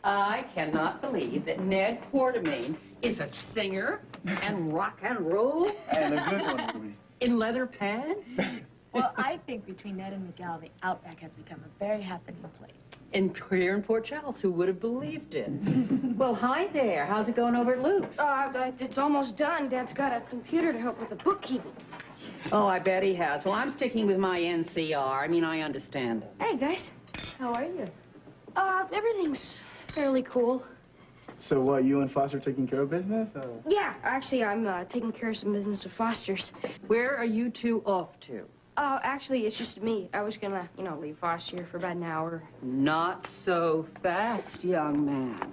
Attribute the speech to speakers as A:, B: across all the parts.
A: I cannot believe that Ned Quartermain is a singer and rock and roll.
B: And a good one, Ruby.
A: In leather pants.
C: Well, I think between Ned and Miguel, the Outback has become a very happening place.
A: And here in Port Charles, who would have believed it? Well, hi there. How's it going over at Luke's?
D: It's almost done. Dad's got a computer to help with the bookkeeping.
A: Oh, I bet he has. Well, I'm sticking with my NCR. I mean, I understand.
D: Hey, guys.
C: How are you?
D: Everything's fairly cool.
B: So what, you and Foster taking care of business?
D: Yeah, actually, I'm taking care of some business of Foster's.
A: Where are you two off to?
D: Actually, it's just me. I was gonna, leave Foster here for about an hour.
A: Not so fast, young man.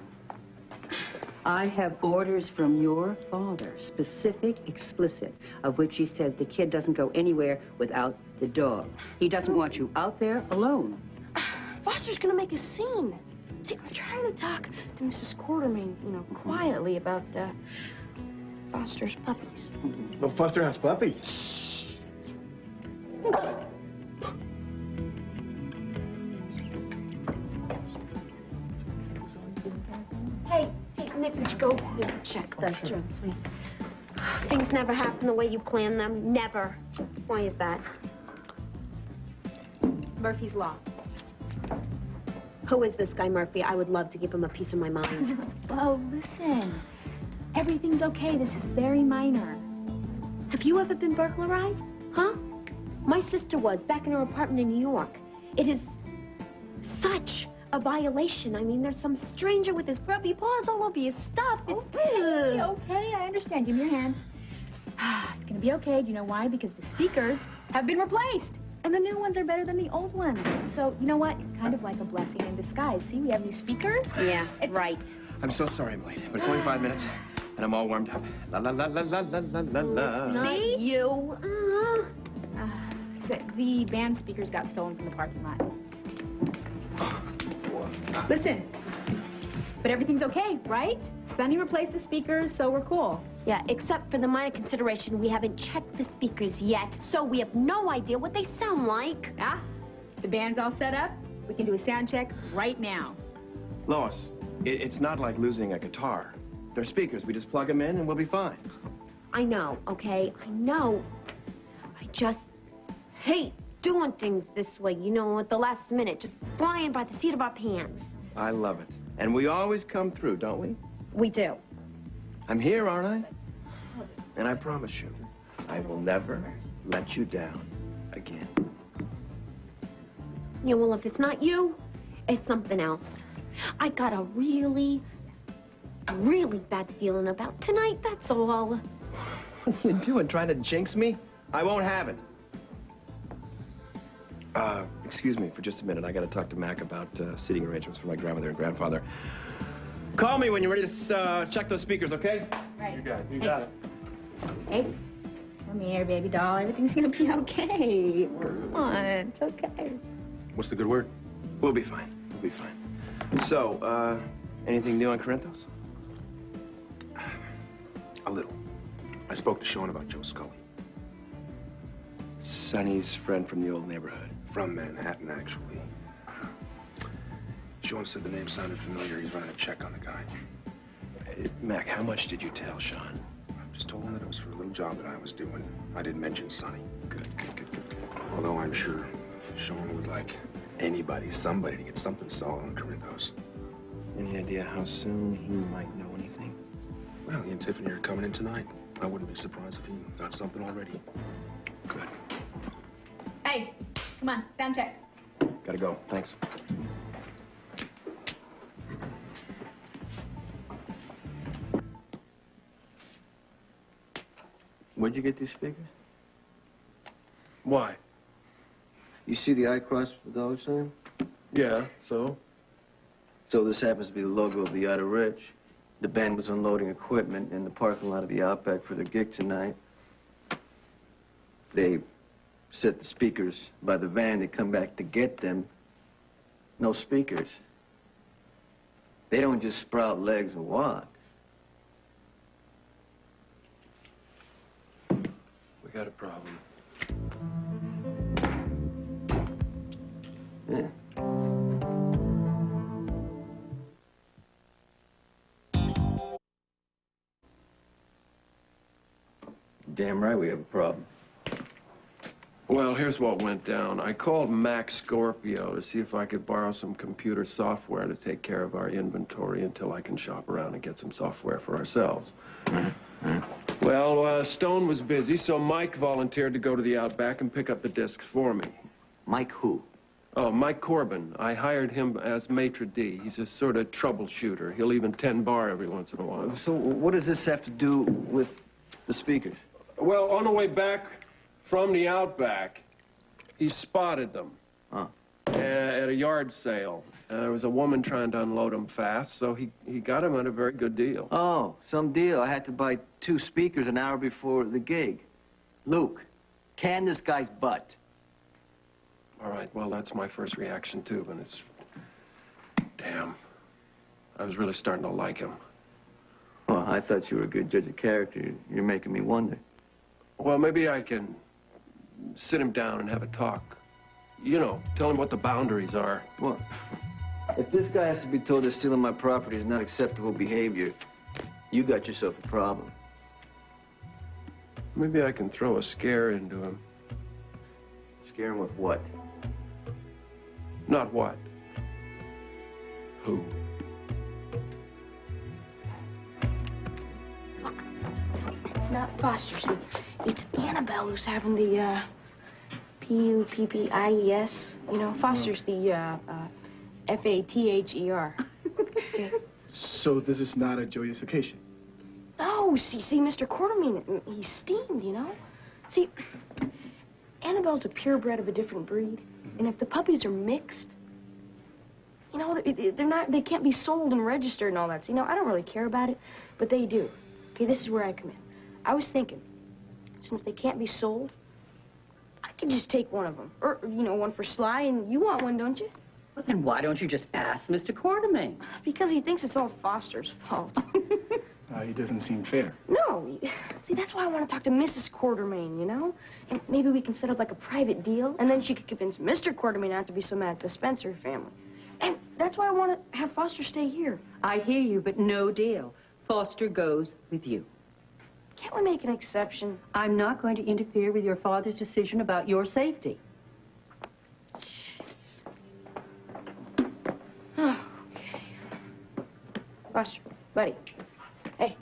A: I have orders from your father, specific, explicit, of which he said the kid doesn't go anywhere without the dog. He doesn't want you out there alone.
D: Foster's gonna make a scene. See, I'm trying to talk to Mrs. Quartermain, quietly about, Foster's puppies.
B: But Foster has puppies.
E: Hey, Nick, would you go check the germs, please? Things never happen the way you plan them. Never. Why is that?
C: Murphy's Law.
E: Who is this guy, Murphy? I would love to give him a piece of my mind.
C: Oh, listen. Everything's okay. This is very minor.
E: Have you ever been burglarized? Huh? My sister was, back in her apartment in New York. It is such a violation. I mean, there's some stranger with his grubby paws all over your stuff. It's
C: Okay, I understand. Give me your hands. It's gonna be okay. Do you know why? Because the speakers have been replaced. And the new ones are better than the old ones. So, you know what? It's kind of like a blessing in disguise. See, we have new speakers.
E: Yeah, right.
F: I'm so sorry I'm late, but it's only 5 minutes, and I'm all warmed up. La la la la la la la la la.
E: Not you.
C: So the band speakers got stolen from the parking lot. Listen, but everything's okay, right? Sonny replaced the speakers, so we're cool.
E: Yeah, except for the minor consideration, we haven't checked the speakers yet, so we have no idea what they sound like.
C: Yeah? The band's all set up. We can do a sound check right now.
F: Lois, it's not like losing a guitar. They're speakers. We just plug them in and we'll be fine.
E: I know, okay? I know. I just hate doing things this way, at the last minute, just flying by the seat of our pants.
F: I love it. And we always come through, don't we?
E: We do.
F: I'm here, aren't I? And I promise you, I will never let you down again.
E: Yeah, well, if it's not you, it's something else. I got a really bad feeling about tonight, that's all.
F: What are you doing, trying to jinx me? I won't have it. Excuse me for just a minute. I gotta talk to Mac about seating arrangements for my grandmother and grandfather. Call me when you're ready to check those speakers, okay?
C: Right.
B: You got it.
C: Hey, come here, baby doll. Everything's gonna be okay. Come on, it's okay.
F: What's the good word? We'll be fine. We'll be fine. So, anything new on Corinthos?
G: A little. I spoke to Sean about Joe Scully.
F: Sonny's friend from the old neighborhood.
G: From Manhattan, actually. Sean said the name sounded familiar. He's running a check on the guy.
F: Mac, how much did you tell Sean?
G: I just told him that it was for a little job that I was doing. I didn't mention Sonny.
F: Good.
G: Although I'm sure Sean would like somebody to get something solid on Corinthos.
F: Any idea how soon he might know anything?
G: Well, he and Tiffany are coming in tonight. I wouldn't be surprised if he got something already.
F: Good.
C: Hey, come on, sound check.
F: Gotta go. Thanks.
H: Where'd you get these speakers?
G: Why?
H: You see the eye cross with the dollar sign?
G: Yeah, so?
H: So this happens to be the logo of the Outer Rich. The band was unloading equipment in the parking lot of the Outback for their gig tonight. They set the speakers by the van. They come back to get them. No speakers. They don't just sprout legs and walk.
G: We got a problem.
H: Yeah. Damn right we have a problem.
F: Well, here's what went down. I called Max Scorpio to see if I could borrow some computer software to take care of our inventory until I can shop around and get some software for ourselves. Well, Stone was busy, so Mike volunteered to go to the Outback and pick up the discs for me.
H: Mike who?
F: Oh, Mike Corbin. I hired him as maitre d'. He's a sort of troubleshooter. He'll even tend bar every once in a while.
H: So what does this have to do with the speakers?
F: Well, on the way back from the Outback, he spotted them.
H: Huh.
F: At a yard sale. There was a woman trying to unload them fast, so he got them at a very good deal.
H: Oh, some deal. I had to buy 2 speakers an hour before the gig. Luke, can this guy's butt.
F: All right, well, that's my first reaction, too, but it's... Damn. I was really starting to like him.
H: Well, I thought you were a good judge of character. You're making me wonder.
F: Well, maybe I can sit him down and have a talk. You know, tell him what the boundaries are.
H: Well, if this guy has to be told that stealing my property is not acceptable behavior, you got yourself a problem.
F: Maybe I can throw a scare into him.
H: Scare him with what?
F: Not what. Who?
D: It's not Foster, see. It's Annabelle who's having the, P-U-P-P-I-E-S. You know, Foster's the, F-A-T-H-E-R. Okay.
B: So this is not a joyous occasion.
D: No, see, Mr. Quartermain, he's steamed, you know? See, Annabelle's a purebred of a different breed, and if the puppies are mixed, you know, they can't be sold and registered and all that. So, you know, I don't really care about it, but they do. Okay, this is where I come in. I was thinking, since they can't be sold, I could just take one of them. Or, you know, one for Sly, and you want one, don't you?
A: Well, then why don't you just ask Mr. Quartermain?
D: Because he thinks it's all Foster's fault.
B: He doesn't seem fair.
D: No, see, that's why I want to talk to Mrs. Quartermain, you know? And maybe we can set up like a private deal, and then she could convince Mr. Quartermain not to be so mad at the Spencer family. And that's why I want to have Foster stay here.
A: I hear you, but no deal. Foster goes with you.
D: Can't we make an exception?
A: I'm not going to interfere with your father's decision about your safety.
D: Okay. Foster, buddy. Hey.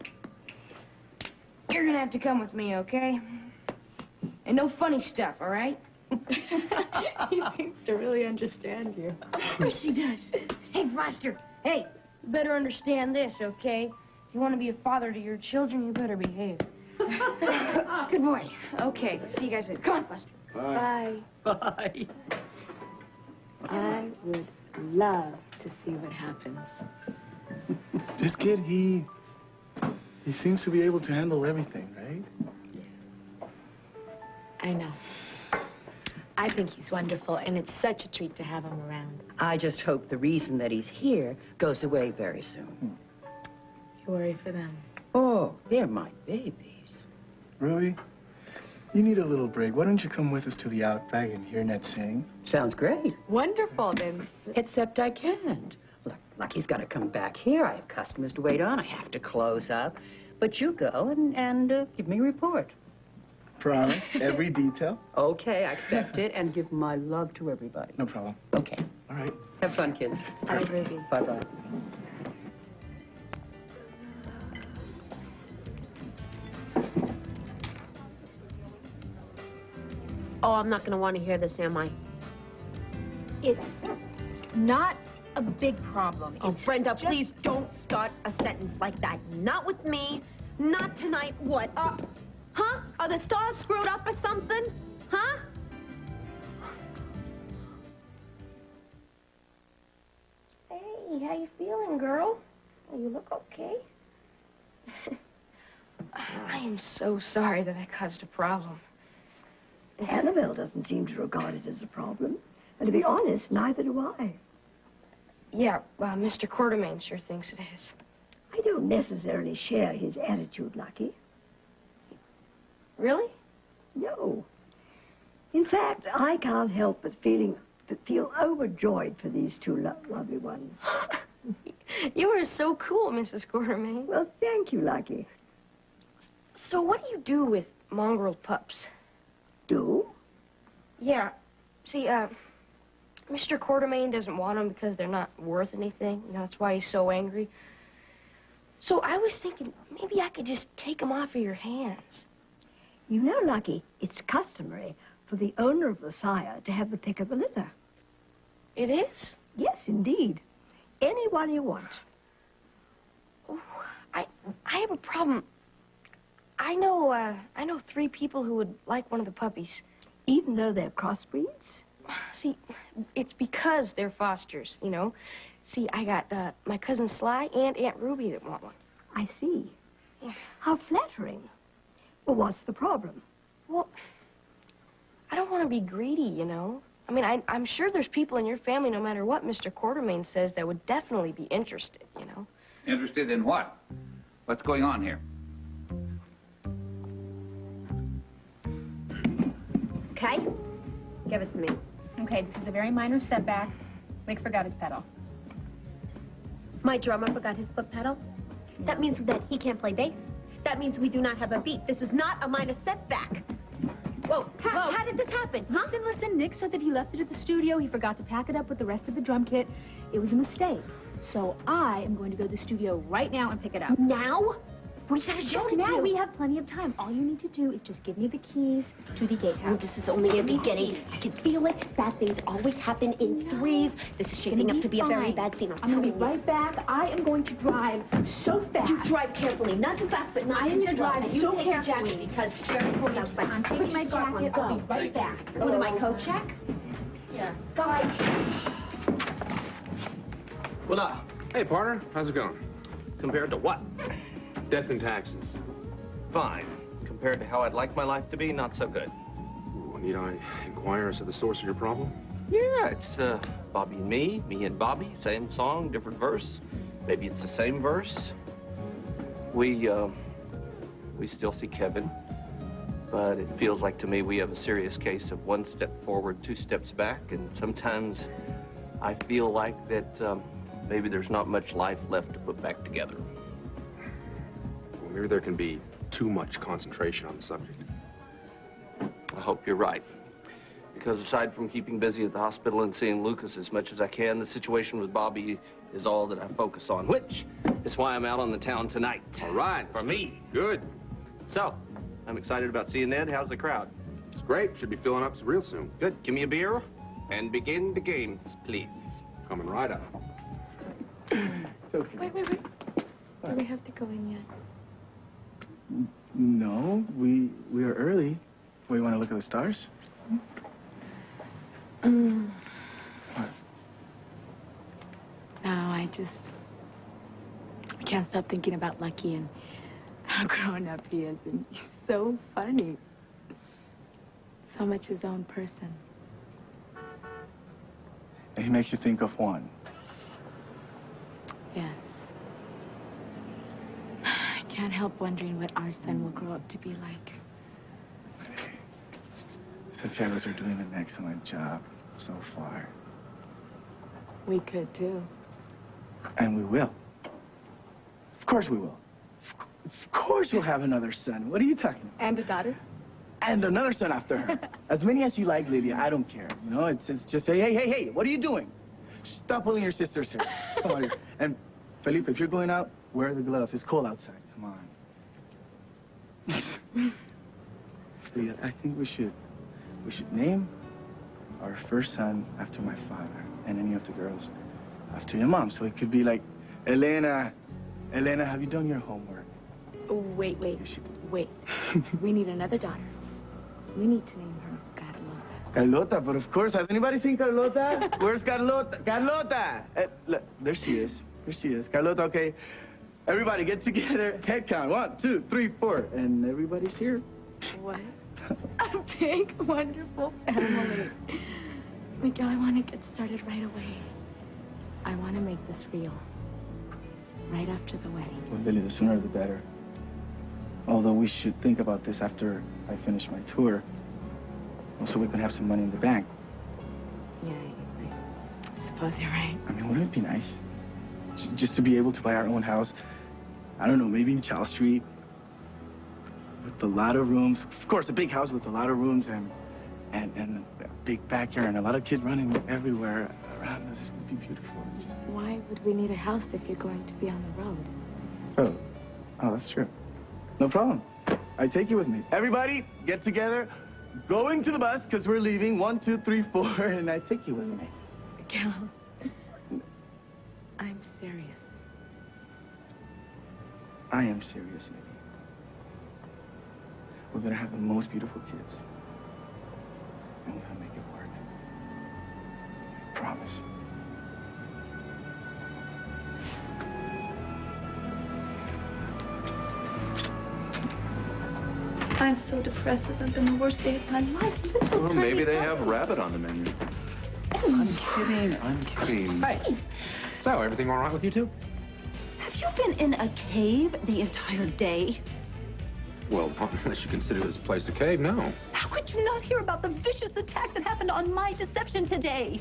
D: You're gonna have to come with me, okay? And no funny stuff, all right?
C: He seems to really understand you.
D: Of course he does. Hey, Foster. Hey, you better understand this, okay? If you want to be a father to your children, you better behave. Good boy. Okay, see you guys later. Come on, Foster.
G: Bye.
A: Bye.
C: I would love to see what happens.
B: This kid, he seems to be able to handle everything, right?
C: I know. I think he's wonderful, and it's such a treat to have him around.
A: I just hope the reason that he's here goes away very soon.
C: You worry for them.
A: Oh, they're my babies.
B: Ruby, you need a little break. Why don't you come with us to the Outback and hear Ned sing?
A: Sounds great.
C: Wonderful, then.
A: Except I can't. Look, Lucky's got to come back here. I have customers to wait on. I have to close up. But you go and give me a report.
B: Promise? Every detail?
A: Okay, I expect it. And give my love to everybody.
B: No problem.
A: Okay.
B: All right.
A: Have fun, kids.
C: Bye, Ruby.
A: Bye-bye.
E: Oh, I'm not going to want to hear this, am I?
C: It's not a big problem.
E: Oh,
C: It's
E: Brenda,
C: just-
E: please don't start a sentence like that. Not with me. Not tonight. What? Huh? Are the stars screwed up or something? Huh?
D: Hey, how you feeling, girl? Oh, you look okay. I am so sorry that I caused a problem.
I: Annabelle doesn't seem to regard it as a problem. And to be honest, neither do I.
D: Yeah, well, Mr. Quartermain sure thinks it is.
I: I don't necessarily share his attitude, Lucky.
D: Really?
I: No. In fact, I can't help but feel overjoyed for these two lovely ones.
D: You are so cool, Mrs. Quartermain.
I: Well, thank you, Lucky.
D: So what do you do with mongrel pups.
I: Do?
D: Yeah. See, Mr. Quartermain doesn't want them because they're not worth anything. And that's why he's so angry. So I was thinking maybe I could just take them off of your hands.
I: You know, Lucky, it's customary for the owner of the sire to have the pick of the litter.
D: It is?
I: Yes, indeed. Anyone you want.
D: Oh, I have a problem. I know 3 people who would like one of the puppies.
I: Even though they're crossbreeds?
D: See, it's because they're fosters, you know. See, I got my cousin Sly and Aunt Ruby that want one.
I: I see.
D: Yeah.
I: How flattering. Well, what's the problem?
D: Well, I don't want to be greedy, you know. I mean, I'm sure there's people in your family, no matter what Mr. Quartermain says, that would definitely be interested, you know.
J: Interested in what? What's going on here?
E: Okay? Give it to me.
C: Okay, this is a very minor setback. Vic forgot his pedal.
E: My drummer forgot his foot pedal. That means that he can't play bass. That means we do not have a beat. This is not a minor setback.
C: Whoa, whoa.
E: How did this happen, huh?
C: Listen, Nick said that he left it at the studio. He forgot to pack it up with the rest of the drum kit. It was a mistake. So I am going to go to the studio right now and pick it up.
E: Now? We got a show to
C: Now
E: do.
C: we have plenty of time. All you need to do is just give me the keys to the gatehouse.
E: Oh, this is only a beginning. I can feel it. Bad things always happen in threes. This is shaping up to be a very
C: fine.
E: bad scene.
C: I'm going to be right back. I am going to drive so fast.
E: You drive carefully. Not too fast, but not
C: I am
E: too
C: going to
E: slow.
C: drive
E: And you
C: so
E: take your
C: carefully.
E: jacket because it's very cold outside.
C: I'm
E: Put
C: taking
E: your
C: my
E: scarf on.
C: jacket. I'll be right back.
E: What am I, coat check?
C: Here.
E: Bye.
G: Well, hey, partner. How's it going?
K: Compared to what?
G: Death and taxes.
K: Fine. Compared to how I'd like my life to be, not so good.
G: Ooh, need I inquire as to the source of your problem?
K: Yeah, it's Bobby and me and Bobby, same song, different verse. Maybe it's the same verse. We still see Kevin, but it feels like to me we have a serious case of 1 step forward, 2 steps back, and sometimes I feel like that maybe there's not much life left to put back together.
G: Well, maybe there can be too much concentration on the subject.
K: I hope you're right. Because aside from keeping busy at the hospital and seeing Lucas as much as I can, the situation with Bobby is all that I focus on, which is why I'm out on the town tonight.
G: All right.
K: For me.
G: Good.
K: So, I'm excited about seeing Ned. How's the crowd?
G: It's great. Should be filling up real soon.
K: Good. Give me a beer and begin the games, please.
G: Coming right up.
B: It's okay.
D: Wait. Do we have to go in yet?
B: No, we are early. We want to look at the stars? What?
L: No, I can't stop thinking about Lucky and how grown up he is. And he's so funny. So much his own person.
B: And he makes you think of Juan.
L: Yes. I can't help wondering what our son will grow up to be like.
B: Santiago's are doing an excellent job so far.
L: We could, too.
B: And we will. Of course we will. Of course we'll have another son. What are you talking about?
L: And a daughter?
B: And another son after her. As many as you like, Lydia. I don't care. You know, it's just say, hey, what are you doing? Stop pulling your sister's hair. Come on here. And Felipe, if you're going out, wear the gloves. It's cold outside. Come on. Lydia, I think we should name our first son after my father, and any of the girls after your mom. So it could be like, Elena, have you done your homework?
L: Wait. Wait. We need another daughter. We need to name her Carlota.
B: Carlota, but of course. Has anybody seen Carlota? Where's Carlota? Carlota! Look, there she is. Carlota, okay. Everybody get together. Head count. 1, 2, 3, 4. And everybody's here.
L: What? A big, wonderful family. Miguel, I want to get started right away. I want to make this real. Right after the wedding.
B: Well, Lily, the sooner the better. Although we should think about this after I finish my tour. So we can have some money in the bank.
L: Yeah, I suppose you're right.
B: I mean, wouldn't it be nice? Just to be able to buy our own house. I don't know, maybe in Charles Street. with a lot of rooms. Of course, a big house with a lot of rooms and a big backyard and a lot of kids running everywhere around us. It would be beautiful. It's just...
L: Why would we need a house if you're going to be on the road?
B: Oh, that's true. No problem. I take you with me. Everybody, get together. Going to the bus, because we're leaving. 1, 2, 3, 4, and I take you with me.
L: Cal, I'm serious.
B: I am serious, Nikki. We're gonna have the most beautiful kids. And we're gonna make it work. I promise.
L: I'm so depressed. This has been the worst day of my life. You've been so
G: Well,
L: tiny
G: maybe they
L: about
G: have rabbit on the menu.
B: I'm kidding. I'm kidding.
G: Hey. So, everything all right with you two?
M: Have you been in a cave the entire day?
G: Well, unless you consider this place a cave, no.
M: How could you not hear about the vicious attack that happened on my deception today?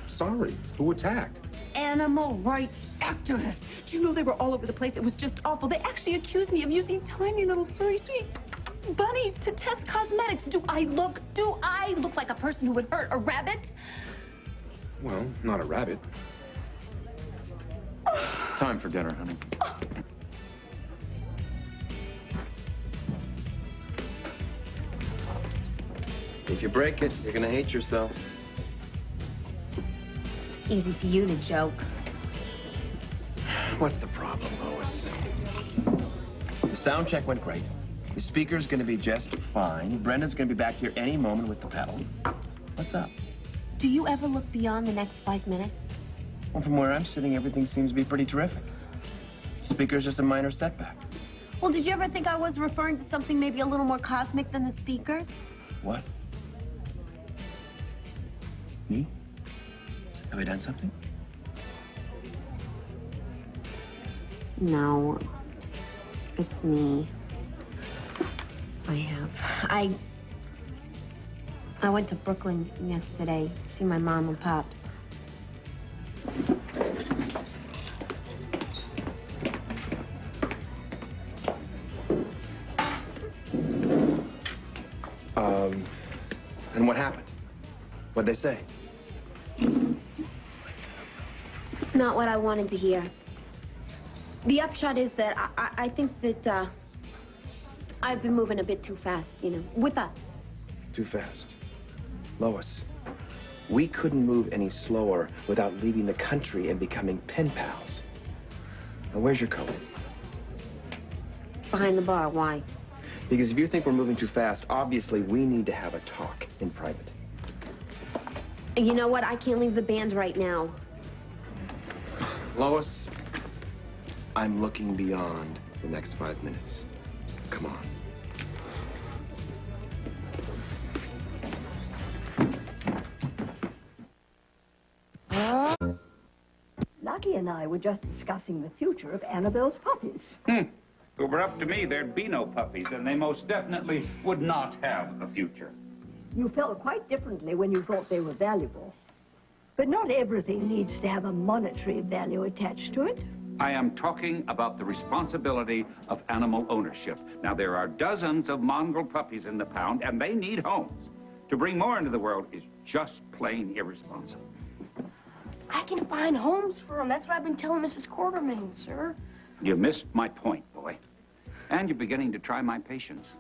G: Sorry. Who attacked?
M: Animal rights activists. Do you know they were all over the place? It was just awful. They actually accused me of using tiny little furry sweet bunnies to test cosmetics. Do I look like a person who would hurt a rabbit?
G: Well, not a rabbit. Time for dinner, honey.
K: If you break it, you're gonna hate yourself.
E: Easy for you to joke.
K: What's the problem, Lois? The sound check went great. The speaker's gonna be just fine. Brenda's gonna be back here any moment with the pedal. What's up?
E: Do you ever look beyond the next 5 minutes?
K: Well, from where I'm sitting, everything seems to be pretty terrific. The speaker's just a minor setback.
E: Well, did you ever think I was referring to something maybe a little more cosmic than the speakers?
K: What? Me? Have I done something?
E: No. It's me. I have. I went to Brooklyn yesterday to see my mom and pops.
K: And what happened? What'd they say?
E: Not what I wanted to hear. The upshot is that I think that I've been moving a bit too fast, you know, with us.
K: Too fast. Lois, we couldn't move any slower without leaving the country and becoming pen pals. Now, where's your coat?
E: Behind the bar, why?
K: Because if you think we're moving too fast, obviously we need to have a talk in private.
E: You know what? I can't leave the band right now.
K: Lois, I'm looking beyond the next 5 minutes. Come on.
I: Lucky and I were just discussing the future of Annabelle's puppies.
J: If it were up to me, there'd be no puppies, and they most definitely would not have a future.
I: You felt quite differently when you thought they were valuable. But not everything needs to have a monetary value attached to it.
J: I am talking about the responsibility of animal ownership. Now, there are dozens of mongrel puppies in the pound, and they need homes. To bring more into the world is just plain irresponsible.
D: I can find homes for them. That's what I've been telling Mrs. Quartermain, sir.
J: You missed my point, boy. And you're beginning to try my patience.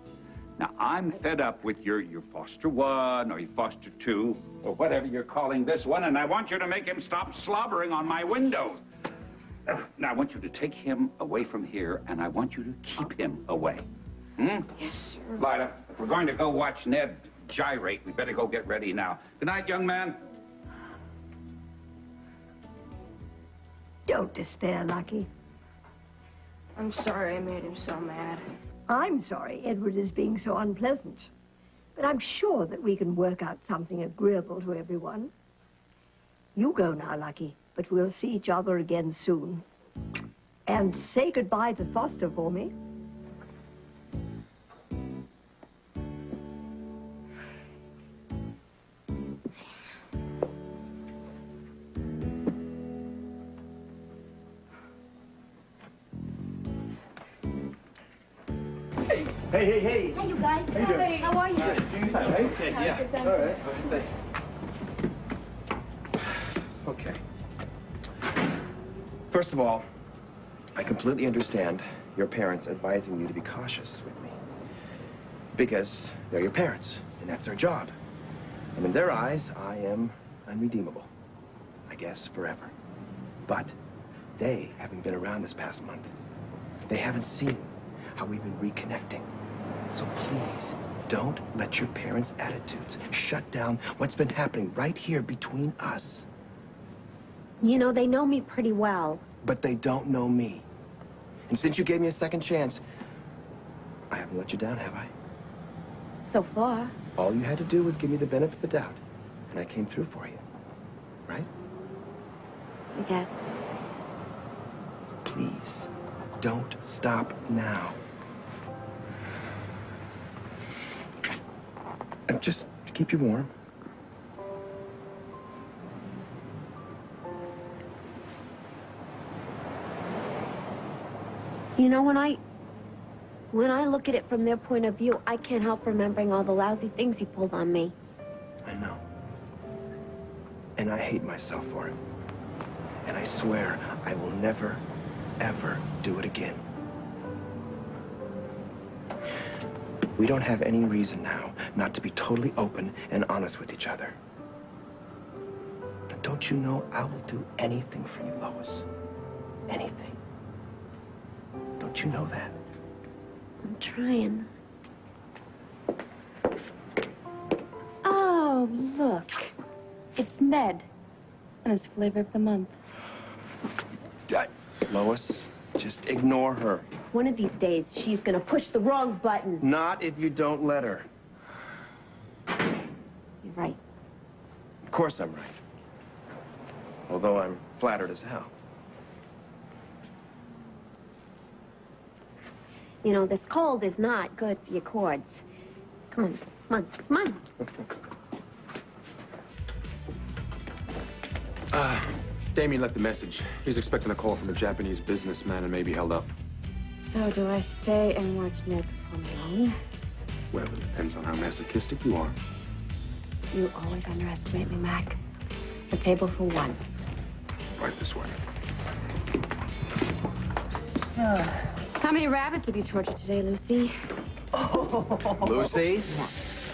J: Now, I'm fed up with your foster one or your foster two or whatever you're calling this one, and I want you to make him stop slobbering on my windows. Now, I want you to take him away from here, and I want you to keep him away.
D: Yes, sir.
J: Lida, if we're going to go watch Ned gyrate, we better go get ready now. Good night, young man.
I: Don't despair, Lucky.
D: I'm sorry I made him so mad.
I: I'm sorry Edward is being so unpleasant. But I'm sure that we can work out something agreeable to everyone. You go now, Lucky, but we'll see each other again soon. And say goodbye to Foster for me.
B: Hey.
E: Hey, you guys.
B: How you doing?
E: Hey, how are you?
B: All right, see you inside, right?
K: Okay,
E: Have a
K: yeah.
E: good time.
B: All right.
K: Thanks. Okay. First of all, I completely understand your parents advising you to be cautious with me. Because they're your parents, and that's their job. And in their eyes, I am unredeemable. I guess forever. But they haven't been around this past month. They haven't seen how we've been reconnecting. So please, don't let your parents' attitudes shut down what's been happening right here between us.
E: You know, they know me pretty well.
K: But they don't know me. And since you gave me a second chance, I haven't let you down, have I?
E: So far.
K: All you had to do was give me the benefit of the doubt, and I came through for you. Right?
E: I guess.
K: Please, don't stop now. And just to keep you warm.
E: You know, when I look at it from their point of view, I can't help remembering all the lousy things he pulled on me.
K: I know. And I hate myself for it. And I swear I will never, ever do it again. We don't have any reason now not to be totally open and honest with each other. And don't you know I will do anything for you, Lois? Anything. Don't you know that?
E: I'm trying. Oh, look.
L: It's Ned and his flavor of the month.
K: Lois, just ignore her.
E: One of these days, she's gonna push the wrong button.
K: Not if you don't let her.
E: You're right.
K: Of course I'm right. Although I'm flattered as hell.
E: You know, this cold is not good for your cords. Come on, come on, come on.
G: Damien left the message. He's expecting a call from a Japanese businessman and may be held up.
L: So do I stay and watch Ned perform alone?
G: Well, it depends on how masochistic you are.
L: You always underestimate me, Mac. A table for one.
G: Right this way.
L: How many rabbits have you tortured today, Lucy?
H: Lucy?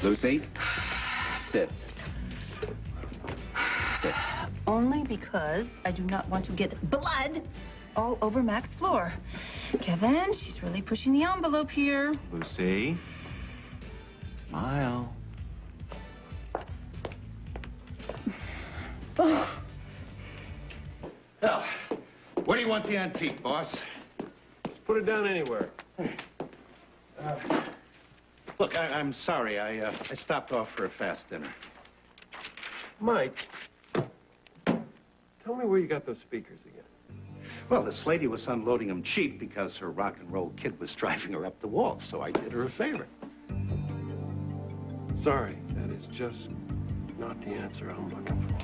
H: Lucy? Sit. Sit.
M: Only because I do not want to get blood all over Mac's floor. Kevin, she's really pushing the envelope here.
J: Lucy, smile.
N: Hell, where do you want the antique, boss?
F: Just put it down anywhere.
N: Look, I'm sorry. I stopped off for a fast dinner.
F: Mike, tell me where you got those speakers again.
N: Well, this lady was unloading them cheap because her rock and roll kid was driving her up the wall, so I did her a favor.
F: Sorry, that is just not the answer I'm looking for.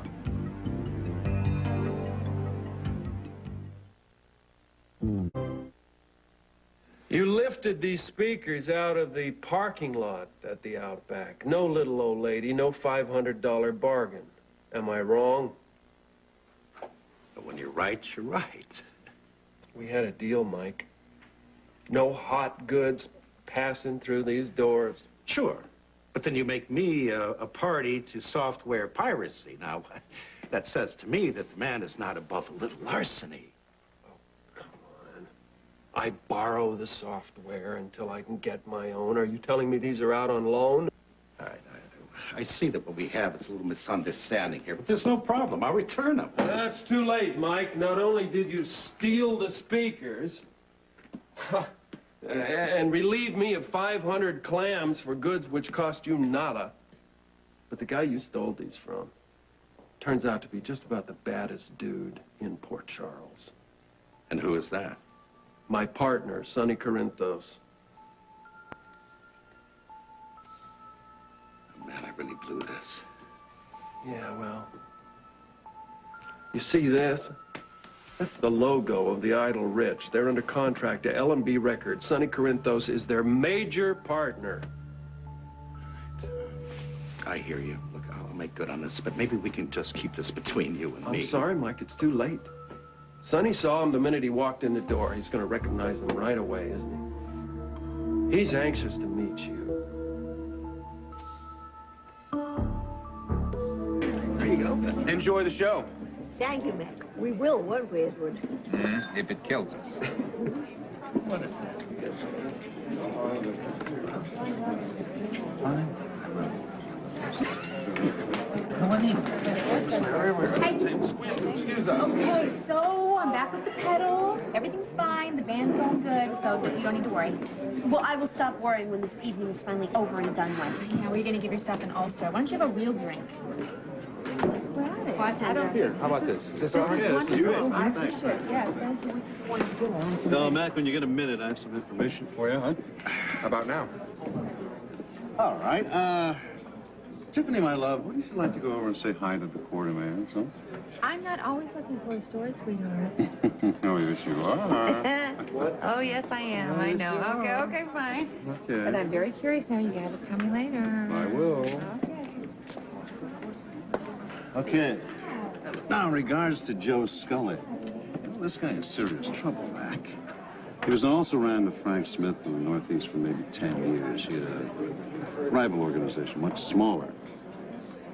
F: You lifted these speakers out of the parking lot at the Outback. No little old lady, no $500 bargain. Am I wrong?
N: But when you're right, you're right.
F: We had a deal, Mike. No hot goods passing through these doors.
N: Sure. But then you make me a party to software piracy. Now, that says to me that the man is not above a little larceny.
F: I borrow the software until I can get my own. Are you telling me these are out on loan?
N: All right, I see that what we have is a little misunderstanding here, but there's no problem. I'll return them.
F: That's too late, Mike. Not only did you steal the speakers and relieve me of 500 clams for goods which cost you nada, but the guy you stole these from turns out to be just about the baddest dude in Port Charles.
N: And who is that?
F: My partner, Sonny Corinthos.
N: Man, I really blew this.
F: Yeah, well, you see this? That's the logo of the Idle Rich. They're under contract to L&B Records. Sonny Corinthos is their major partner.
N: I hear you. Look, I'll make good on this, but maybe we can just keep this between you and me.
F: I'm sorry, Mike, it's too late. Sonny saw him the minute he walked in the door. He's gonna recognize him right away, isn't he? He's anxious to meet you.
N: There you go.
O: Enjoy the show.
I: Thank you, Mac. We will, won't we, Edward?
J: If it kills us.
C: Okay, so I'm back with the pedal. Everything's fine. The band's going good, so you don't need to worry.
E: Well, I will stop worrying when this evening is finally over and done with.
C: Now, where are you going to give yourself an ulcer? Why don't you have a real drink? Bartender.
O: Here, how about this? Is this all right?
C: This is wonderful. I
O: Thanks.
C: appreciate it. Yes, thank you. We just wanted to get on some...
P: Mac, when you get a minute, I have some information for you, huh?
O: How about now?
P: All right. Tiffany, my love, wouldn't you like to go over and say hi to the quartermaster, so?
L: I'm not always looking for a story, sweetheart.
P: Oh, yes, you are.
L: Oh, yes, I am. I know. Okay, fine.
P: Okay.
L: But I'm very curious now. You gotta tell me later.
P: I will.
L: Okay.
P: Okay. Now, in regards to Joe Scully, this guy is serious trouble, Mac. He was also ran with Frank Smith in the Northeast for maybe 10 years. He had a rival organization, much smaller.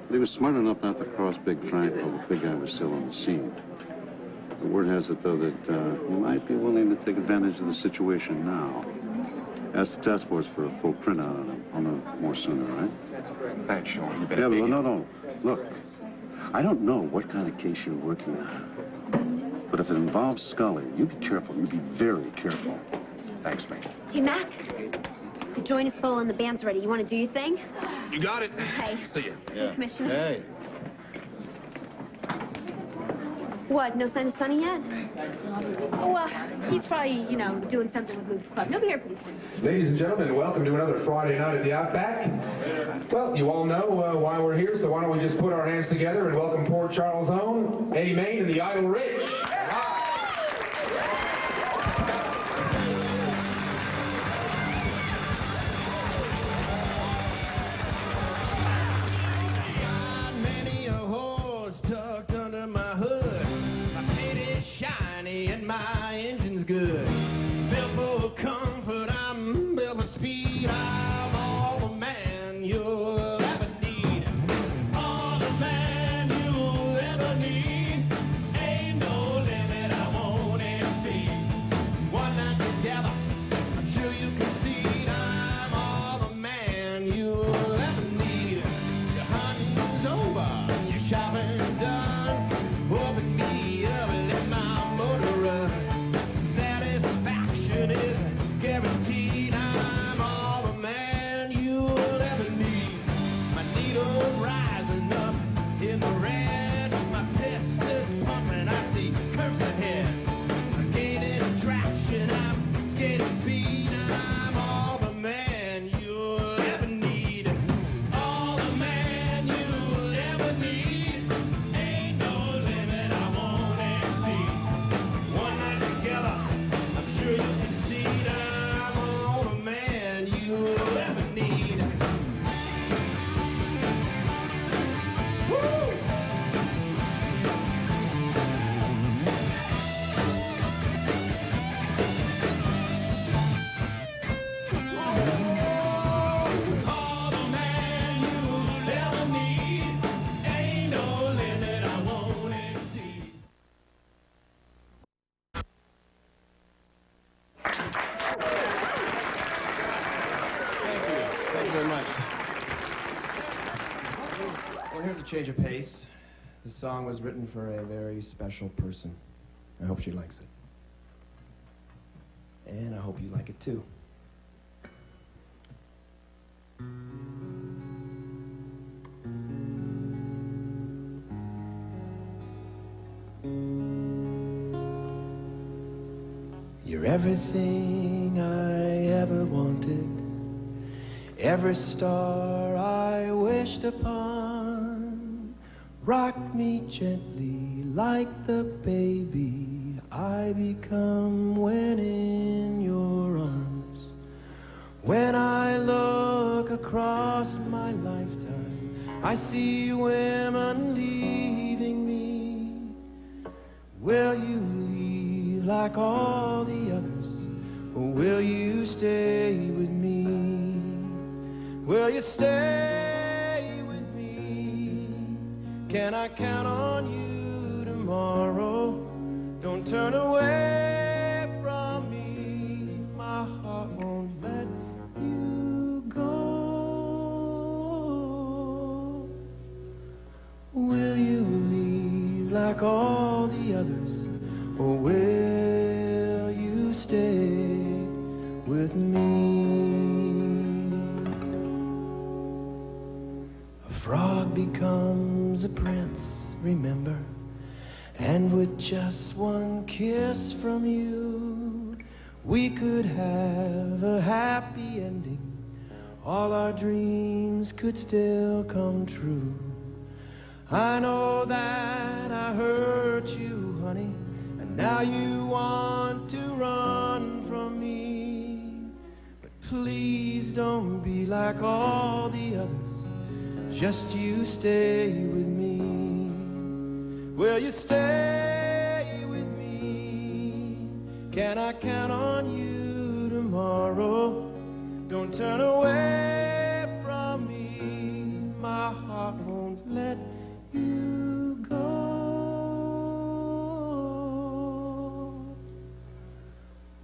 P: But he was smart enough not to cross Big Frank while the big guy was still on the scene. The word has it, though, that he might be willing to take advantage of the situation now. Ask the task force for a full printout on him. I'll know more sooner, right?
O: Thanks, Sean. You
P: Yeah,
O: better
P: but
O: be...
P: no. Look, I don't know what kind of case you're working on. But if it involves Scully, you be careful. You be very careful.
O: Thanks, mate.
E: Hey, Mac. The joint is full and the band's ready. You want to do your thing?
O: You got it.
E: Hey.
O: See ya.
P: Yeah.
E: Commissioner.
P: Hey.
E: What, no sign of Sonny yet?
C: Oh, well, he's probably, doing something with Luke's club. He'll be here pretty soon.
Q: Ladies and gentlemen, welcome to another Friday night at the Outback. Well, you all know why we're here, so why don't we just put our hands together and welcome Port Charles' own Eddie Main and the Idle Rich.
R: Many a horse tucked under my hood. My paint is shiny and my engine's good. Built for comfort, I'm built for speed. I'm all the man you'll ever need. All the man you'll ever need. Ain't no limit I won't exceed. One night together, I'm sure you can see. I'm all the man you'll ever need. Your hunting's over, your shopping's done. Open me up and let my motor run. Satisfaction is guaranteed. I'm all the man you'll ever need. My needle's rising up in the red. My pistol's pumping, I see curves ahead. I'm gaining traction, I'm gaining speed. I'm all the man you'll ever need. All the man you'll ever need. Ain't no limit I won't exceed. One night together, I'm sure you can see that I'm all the man you'll ever need. Woo! All the man you'll ever need. Ain't no limit I won't exceed.
O: Thank you very much. Well, here's a change of pace. The song was written for a very special person. I hope she likes it. And I hope you like it too. You're everything I ever wanted, every star I wished upon. Rock me gently like the baby
R: I become when in your arms. When I look across my lifetime, I see women leaving me. Will you leave like all the others, or will you stay with me? Will you stay with me? Can I count on you tomorrow? Don't turn away from me. My heart won't let you go. Will you leave like all the others, or will you stay with me? A frog becomes a prince, remember? And with just one kiss from you, we could have a happy ending. All our dreams could still come true. I know that I hurt you, honey, and now you want to run from me. But please don't be like all the others. Just you stay with me. Will you stay with me? Can I count on you tomorrow? Don't turn away from me. My heart won't let you go.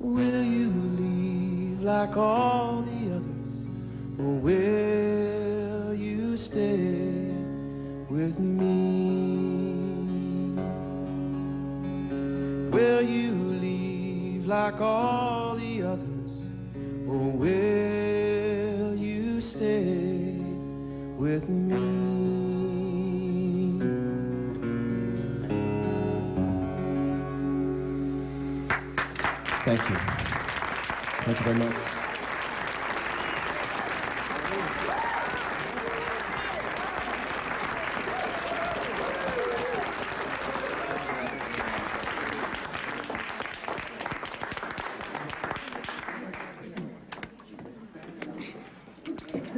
R: Will you leave like all the others, or will you stay with me? Will you leave like all the others, or will you stay with me?
O: Thank you. Thank you very much.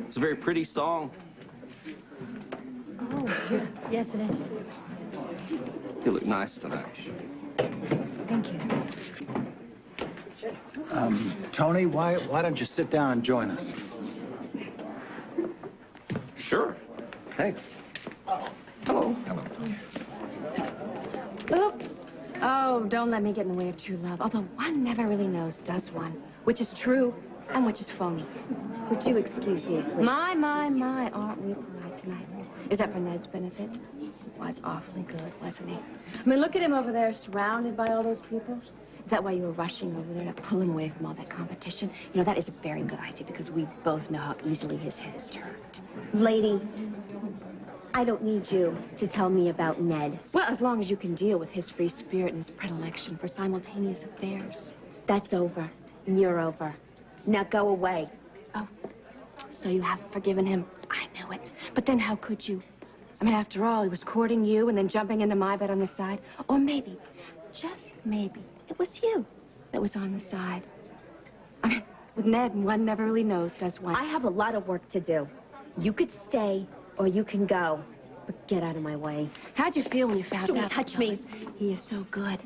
K: It's a very pretty song.
E: Oh, yes, it is.
K: You look nice tonight.
E: Thank you.
S: Tony, why don't you sit down and join us?
K: Sure. Thanks. Hello. Hello.
D: Oops. Oh, don't let me get in the way of true love. Although one never really knows, does one? Which is true and which is phony.
E: Would you excuse me, please?
D: My, aren't we polite tonight? Is that for Ned's benefit? Was awfully good, wasn't he? I mean, look at him over there, surrounded by all those people. Is that why you were rushing over there to pull him away from all that competition? You know, that is a very good idea because we both know how easily his head is turned.
E: Lady, I don't need you to tell me about Ned.
D: Well, as long as you can deal with his free spirit and his predilection for simultaneous affairs.
E: That's over. And you're over. Now go away.
D: Oh, so you haven't forgiven him? I knew it. But then how could you? I mean, after all, he was courting you and then jumping into my bed on the side. Or maybe, just maybe, it was you that was on the side. I mean, with Ned, one never really knows, does one?
E: I have a lot of work to do. You could stay or you can go. But get out of my way.
D: How'd you feel when you found out?
E: Don't touch me.
D: He is so good.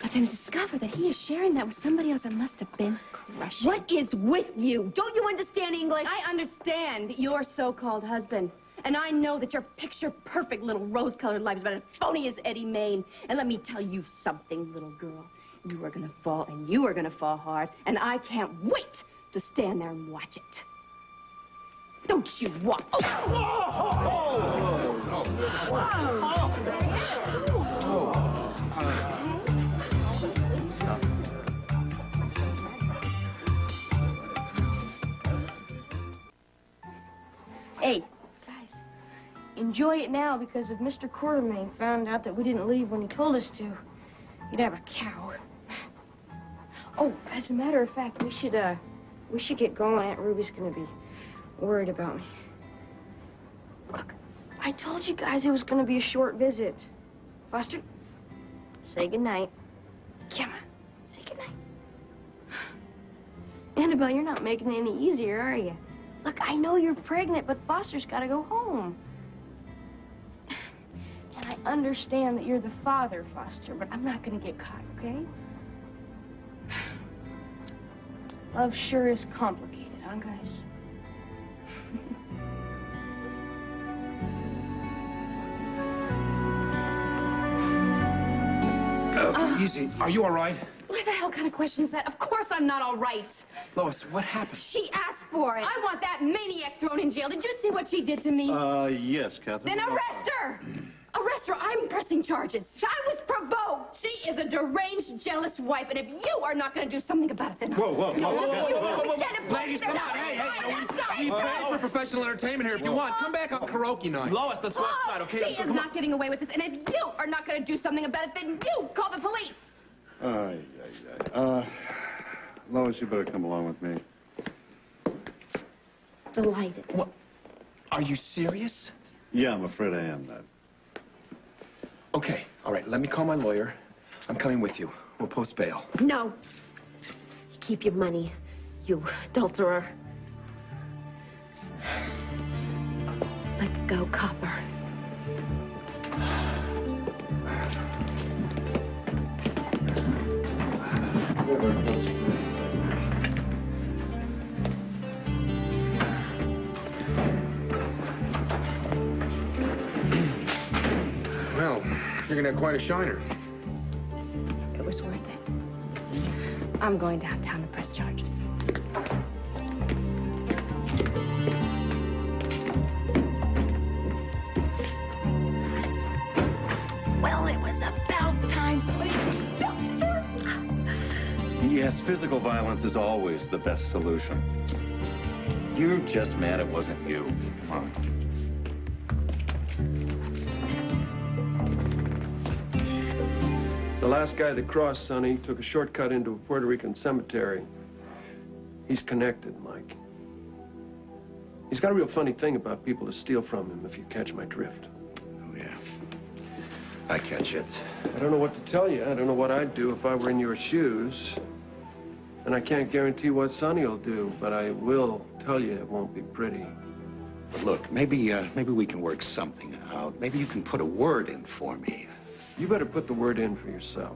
D: But then discover that he is sharing that with somebody else that must have been crushing.
E: What is with you? Don't you understand English?
D: I understand your so-called husband. And I know that your picture-perfect little rose-colored life is about as phony as Eddie Main. And let me tell you something, little girl. You are gonna fall, and you are gonna fall hard. And I can't wait to stand there and watch it. Don't you walk.
L: Hey, guys, enjoy it now because if Mr. Quartermain found out that we didn't leave when he told us to, he'd have a cow. Oh, as a matter of fact, we should get going. Aunt Ruby's gonna be worried about me. Look, I told you guys it was gonna be a short visit. Foster, say goodnight.
D: Annabelle, you're not making it any easier, are you? Look, I know you're pregnant, but Foster's got to go home. And I understand that you're the father, Foster, but I'm not going to get caught, okay? Love sure is complicated, huh, guys?
F: Easy. Are you all right?
M: What the hell kind of question is that? Of course I'm not all right.
F: Lois, what happened?
M: She asked for it. I want that maniac thrown in jail. Did you see what she did to me?
P: Yes, Catherine.
M: Then arrest her! Arrest her. I'm pressing charges. I was provoked. She is a deranged, jealous wife, and if you are not going to do something about it, then...
P: Whoa.
Q: Ladies, come on. Hey, we paid for professional entertainment here. If you want, come back on karaoke night.
F: Lois, let's go outside, okay?
M: She is not getting away with this, and if you are not going to do something about it, then you call the police.
P: Lois, you better come along with me.
E: Delighted.
F: What? Are you serious?
P: Yeah, I'm afraid I am, Ned.
F: Okay, all right, let me call my lawyer. I'm coming with you. We'll post bail.
E: No. You keep your money, you adulterer. Let's go, Copper.
Q: Well, you're gonna have quite a shiner.
L: It was worth it. I'm going downtown to press charges.
E: Well, it was about time somebody felt her.
P: Yes, physical violence is always the best solution. You're just mad it wasn't you. Come on.
F: The last guy that crossed, Sonny, took a shortcut into a Puerto Rican cemetery. He's connected, Mike. He's got a real funny thing about people to steal from him, if you catch my drift.
N: Oh, yeah. I catch it.
F: I don't know what to tell you. I don't know what I'd do if I were in your shoes. And I can't guarantee what Sonny will do, but I will tell you it won't be pretty.
N: But look, maybe we can work something out. Maybe you can put a word in for me.
F: You better put the word in for yourself.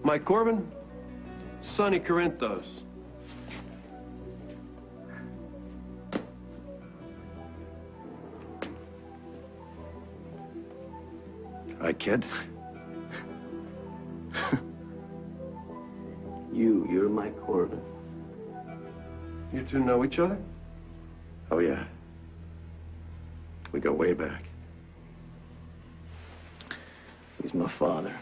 F: Mike Corbin, Sonny Corinthos.
N: Hi, kid.
H: You're Mike Corbin.
F: You two know each other?
N: Oh, yeah. We go way back.
H: He's my father.